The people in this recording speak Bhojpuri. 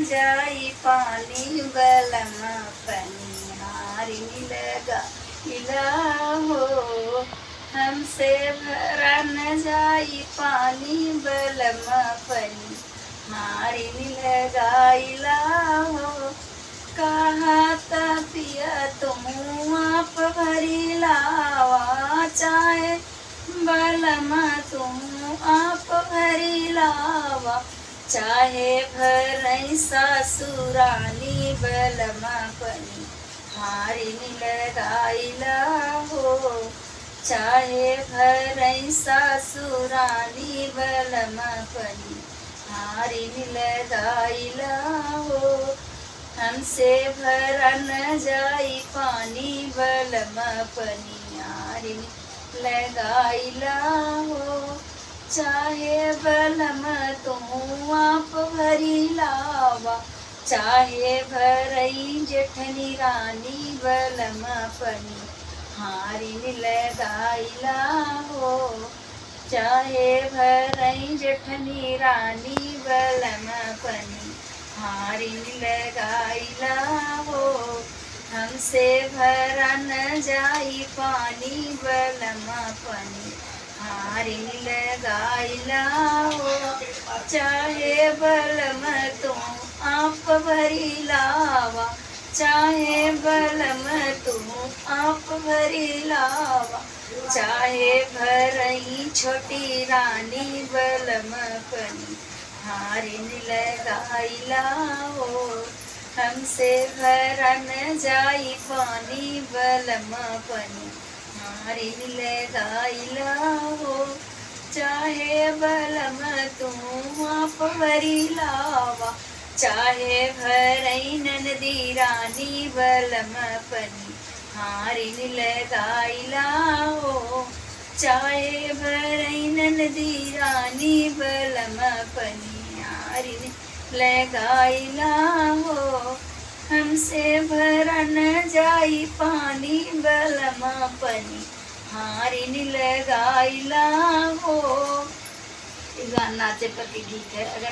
जाई पानी बलम पनिहारी लगा इला हो। हमसे भरा न जाई पानी बलम पनिहारी लगाइला हो। कहा पिया तुम आप भरी लावा चाहे बलम तुम आप भरी लावा। चाहे भरई सासुरानी बलम पनिहारी लगाइला हो। चाहे भरई सासुरानी बलम पनिहारी लगाइला हो। हमसे भरा न जाई पानी बलम पनिहारी लगाइला हो। चाहे बलम तुम आप भरी लावा। चाहे भरई जेठनी रानी बलम पनिहारी लगाइला हो। चाहे भरई जेठनी रानी बलम पनिहारी लगाइला हो। हमसे भरा न जाई पानी बलम पनिहारी लगाइला हो। चाहे बलम तुम आप भरी लावा। चाहे बलम तुम आप भरी लावा। चाहे भरई छोटी रानी बलम पनिहारी लगाइला हो। हमसे भरा न जाई पानी बलम पनिहारी लगाइला हो। चाहे बलम तुम आप भरी लावा। चाहे भरई ननदी रानी बलम पनिहारी लगाइला हो। चाहे भरई ननदी रानी बलम पनिहारी लगाइला हो। हमसे भरा न जाई पानी बलम पनिहारी लगाइला हो। गाना नाचे पति गीत है। अगर